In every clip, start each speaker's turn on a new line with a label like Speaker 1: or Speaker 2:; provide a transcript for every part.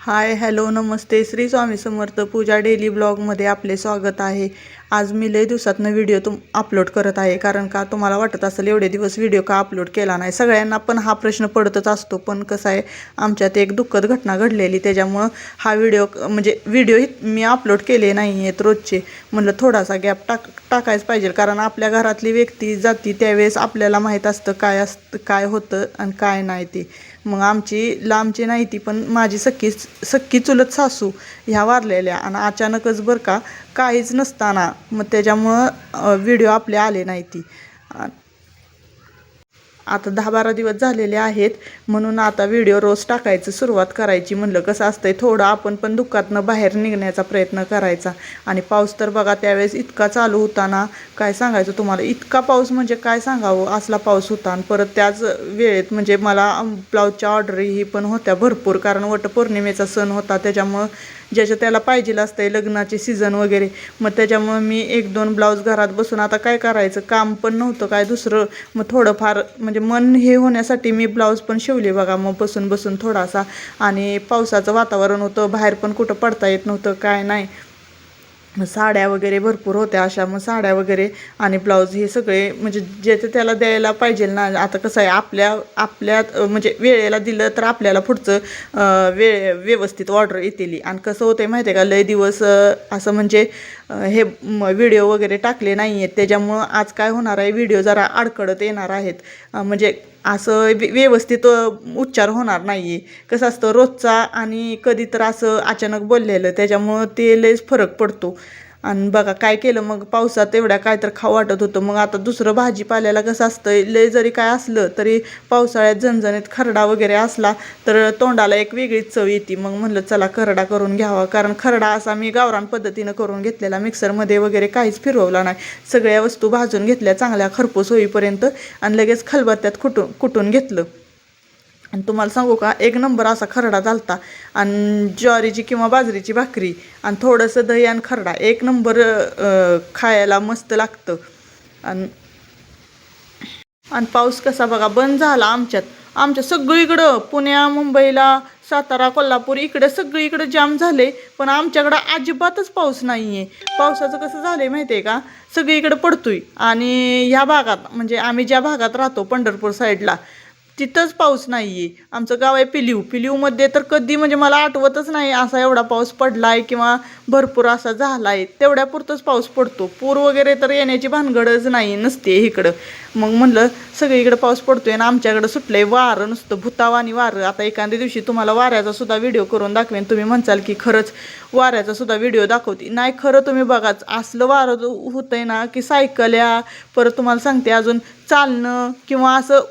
Speaker 1: Hi hello नमस्ते श्री स्वामी समर्थ पूजा daily ब्लॉगमध्ये आपले स्वागत आहे। आज मी लय दिवसातनं व्हिडिओ अपलोड करत आहे, कारण का तुम्हाला वाटत असेल एवढे दिवस व्हिडिओ का अपलोड केला नाही। सगळ्यांना पण हा प्रश्न पडतच असतो, पण कसं आहे आमच्यात एक दुःखद घटना घडलेली, त्याच्यामुळं हा व्हिडिओ मी अपलोड केले नाही आहेत रोजचे। म्हणलं थोडासा गॅप टाकायच पाहिजे, कारण आपल्या घरातली व्यक्ती जाती त्यावेळेस आपल्याला माहीत असतं काय होतं आणि काय नाही ते। मग आमची लांबची नाही ती, पण माझी सख्खी चुलत सासू ह्या वारलेल्या, आणि अचानकच बरं का काहीच नसताना मग त्याच्यामुळं व्हिडिओ आपले आले नाही ती। आता 10-12 दिवस झालेले आहेत, म्हणून आता व्हिडिओ रोज टाकायचं सुरुवात करायची। म्हणलं कसं असतंय थोडं आपण पण दुःखातनं बाहेर निघण्याचा प्रयत्न करायचा। आणि पाऊस तर बघा त्यावेळेस इतका चालू होता ना, काय सांगायचं तुम्हाला, इतका पाऊस म्हणजे काय सांगावं असला पाऊस होता। आणि परत त्याच वेळेत म्हणजे मला ब्लाऊजच्या ऑर्डरही पण होत्या भरपूर, कारण वटपौर्णिमेचा सण होता, त्याच्यामुळं ज्याच्या त्याला पाहिजेल असतंय लग्नाचे सीझन वगैरे। मग त्याच्यामुळं मी 1-2 ब्लाऊज घरात बसून आता काय करायचं, काम पण नव्हतं काय दुसरं, मग थोडंफार म्हणजे मन हे होण्यासाठी मी ब्लाऊज पण शिवले बघा, मग बसून थोडासा। आणि पावसाचं वातावरण होतं, बाहेर पण कुठं पडता येत नव्हतं काय नाही। साड्या वगैरे भरपूर होत्या अशा, मग साड्या वगैरे आणि ब्लाऊज हे सगळे म्हणजे ज्याचं त्याला द्यायला पाहिजे ना। आता कसं आहे आपल्या म्हणजे वेळेला दिलं तर आपल्याला पुढचं व्यवस्थित ऑर्डर येतील। आणि कसं होतं माहिती आहे का, लय दिवस असं म्हणजे हे व्हिडिओ वगैरे टाकले नाही आहेत, त्याच्यामुळं आज काय होणार आहे व्हिडिओ जरा अडकडत येणार आहेत, म्हणजे असं व्यवस्थित उच्चार होणार नाही आहे। कसं असतं रोजचा आणि कधी तर असं अचानक बोललेलं, त्याच्यामुळं ते लयच फरक पडतो। आणि बघा काय केलं मग, पावसात एवढ्या काय तर खाऊ वाटत होतं। मग आता दुसरं भाजीपाल्याला कसं असतं, लय जरी काय असलं तरी पावसाळ्यात झणझणीत खरडा वगैरे असला तर तोंडाला एक वेगळीच चव येते। मग म्हणलं चला खरडा करून घ्यावा, कारण खरडा असा मी गावरान पद्धतीनं करून घेतलेला, मिक्सरमध्ये वगैरे काहीच फिरवला नाही। सगळ्या वस्तू भाजून घेतल्या चांगल्या खरपूस होईपर्यंत, आणि लगेच खलबत्त्यात कुटून घेतलं। आणि तुम्हाला सांगू का, एक नंबर असा खरडा झालता। आणि ज्वारीची किंवा बाजरीची भाकरी आणि थोडंसं दही आणि खरडा, एक नंबर खायला मस्त लागतं। आणि पाऊस कसा बघा बंद झाला आमच्या सगळीकडं, पुण्या मुंबईला सातारा कोल्हापूर इकडे सगळीकडे जाम झाले, पण आमच्याकडं अजिबातच पाऊस नाही आहे। पावसाचं कसं झालंय माहिती आहे का, सगळीकडे पडतोय। आणि ह्या भागात म्हणजे आम्ही ज्या भागात राहतो पंढरपूर साईडला, तिथंच पाऊस नाही आहे। आमचं गाव आहे पिलीवमध्ये तर कधी म्हणजे मला आठवतच नाही असा एवढा पाऊस पडला आहे किंवा भरपूर असा झाला आहे। तेवढ्यापुरतंच पाऊस पडतो, पूर वगैरे तर येण्याची भानगडच नसते इकडं। मग म्हणलं सगळीकडे पाऊस पडतोय आणि आमच्याकडं सुटलंय वारं, नुसतं भुतावानी वारं। आता एखाद्या दिवशी तुम्हाला वाऱ्याचा सुद्धा व्हिडिओ करून दाखवेन, तुम्ही म्हणसाल की खरंच वाऱ्याचा सुद्धा व्हिडिओ दाखवते नाही, खरं तुम्ही बघाच असलं वारं होतंय ना की सायकल्या, परत तुम्हाला सांगते अजून चालणं किंवा असं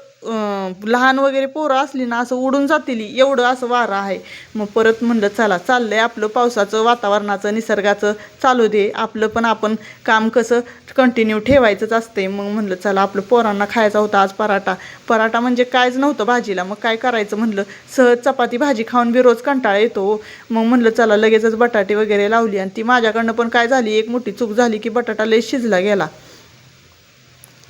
Speaker 1: लहान वगैरे पोरं असली ना असं उडून जातील एवढं असं वारं आहे। मग परत म्हणलं चला चाललंय आपलं पावसाचं वातावरणाचं निसर्गाचं चालू दे आपलं, पण आपण काम कसं कंटिन्यू ठेवायचंच असते। मग म्हणलं चला आपलं पोरांना खायचा होता आज पराठा म्हणजे कायच नव्हतं भाजीला, मग काय करायचं म्हणलं, सहज चपाती भाजी खाऊन बी रोज कंटाळा येतो। मग म्हणलं चला लगेचच बटाटे वगैरे लावली, आणि ती माझ्याकडनं पण काय झाली एक मोठी चूक झाली की बटाटा लय शिजला गेला।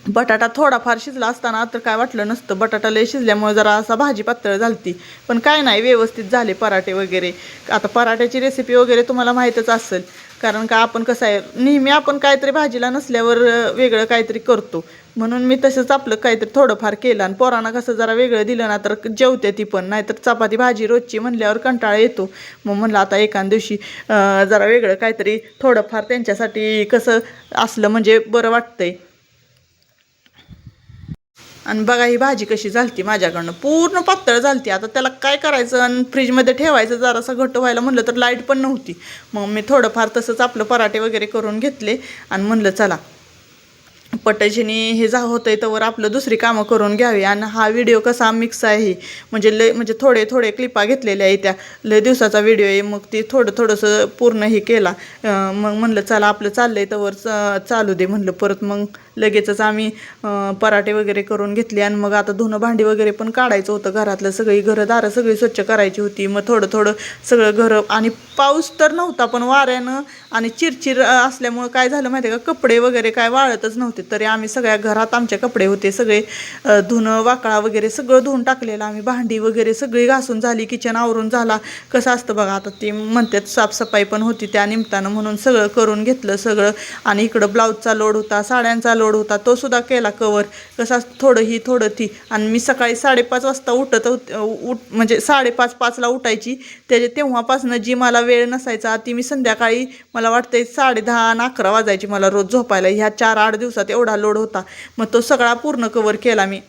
Speaker 1: बटाटा थोडाफार शिजला असताना तर काय वाटलं नसतं, बटाटा लय शिजल्यामुळे जरा असा भाजी पातळ झालती, पण काय नाही व्यवस्थित झाले पराठे वगैरे। आता पराठ्याची रेसिपी वगैरे तुम्हाला माहीतच असेल, कारण का आपण कसं आहे नेहमी आपण काहीतरी भाजीला नसल्यावर वेगळं काहीतरी करतो, म्हणून मी तसंच आपलं काहीतरी थोडंफार केलं। आणि पोरांना कसं जरा वेगळं दिलं ना तर जेवते ती पण, नाहीतर चपाती भाजी रोजची म्हणल्यावर कंटाळा येतो। मग म्हणलं आता एखाद दिवशी जरा वेगळं काहीतरी थोडंफार त्यांच्यासाठी कसं असलं म्हणजे बरं वाटतंय। आणि बघा ही भाजी कशी झालती, माझ्याकडनं पूर्ण पातळ झालती। आता त्याला काय करायचं आणि फ्रीजमध्ये ठेवायचं जरासं घट्ट व्हायला, म्हणलं तर लाईट पण नव्हती। मग मी थोडंफार तसंच आपलं पराठे वगैरे करून घेतले, आणि म्हणलं चला पटायशीने हे होतंय तर आपलं दुसरी कामं करून घ्यावी। आणि हा व्हिडिओ कसा मिक्स आहे, म्हणजे थोडे क्लिपा घेतलेल्या आहे, त्या लय दिवसाचा व्हिडिओ आहे, मग ती थोडंसं पूर्ण हे केला। मग म्हणलं चला आपलं चाललंय तर चालू दे म्हणलं। परत मग लगेचच आम्ही पराठे वगैरे करून घेतले, आणि मग आता धुणं भांडी वगैरे पण काढायचं होतं, घरातलं सगळी घरदारं सगळी स्वच्छ करायची होती। मग थोडं सगळं घर, आणि पाऊस तर नव्हता पण वाऱ्यानं आणि चिरचिर असल्यामुळं काय झालं माहिती आहे का, कपडे वगैरे काय वाळतच नव्हते। तरी आम्ही सगळ्या घरात आमचे कपडे होते सगळे धुणं वाकळा वगैरे सगळं धुवून टाकलेलं आम्ही. भांडी वगैरे सगळी घासून झाली, किचन आवरून झाला. कसं असतं बघा आता ते म्हणतात साफसफाई पण होती त्या निमित्तानं, म्हणून सगळं करून घेतलं सगळं. आणि इकडं ब्लाऊजचा लोड होता, साड्यांचा लोड होता, तो सुद्धा केला कवर. कसं असतं थोडं ही थोडं ती. आणि मी सकाळी 5:30 वाजता म्हणजे 5:30-5ला उठायची. तेव्हापासून जी मला वेळ नसायचा ती मी संध्याकाळी मला वाटते 10:30 आणि 11 वाजायची मला रोज झोपायला. ह्या 4-8 दिवसात एवढा लोड होता. मग तो सगळा पूर्ण कवर केला मी.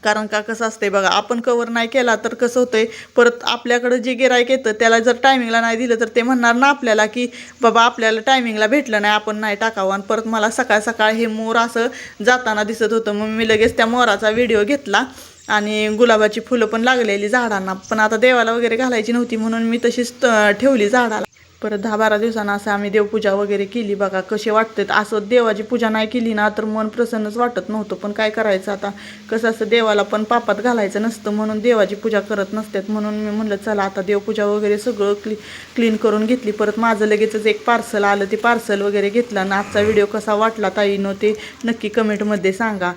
Speaker 1: कारण का कसं असते बघा, आपण कवर नाही केला तर कसं होतंय, परत आपल्याकडं जे गिराईक येतं त्याला जर टायमिंगला नाही दिलं तर ते म्हणणार ना आपल्याला की बाबा आपल्याला टायमिंगला भेटलं नाही, आपण नाही टाकावं. आणि परत मला सकाळ सकाळ हे मोर असं जाताना दिसत होतं. मग मी लगेच त्या मोराचा व्हिडिओ घेतला. आणि गुलाबाची फुलं पण लागलेली झाडांना, पण आता देवाला वगैरे घालायची नव्हती म्हणून मी तशीच ठेवली झाडाला. परत 10-12 दिवसांना असं आम्ही देवपूजा वगैरे केली. बघा कसे वाटतात. असं देवाची पूजा नाही केली ना तर मन प्रसन्नच वाटत नव्हतं. पण काय करायचं आता, कसं असं देवाला पण पापात घालायचं नसतं म्हणून देवाची पूजा करत नसतात. म्हणून मी म्हणलं चला आता देवपूजा वगैरे सगळं क्लीन करून घेतली. परत माझं लगेचच एक पार्सल आलं, ते पार्सल वगैरे घेतलं. आणि आजचा व्हिडिओ कसा वाटला ताईनो ते नक्की कमेंटमध्ये सांगा.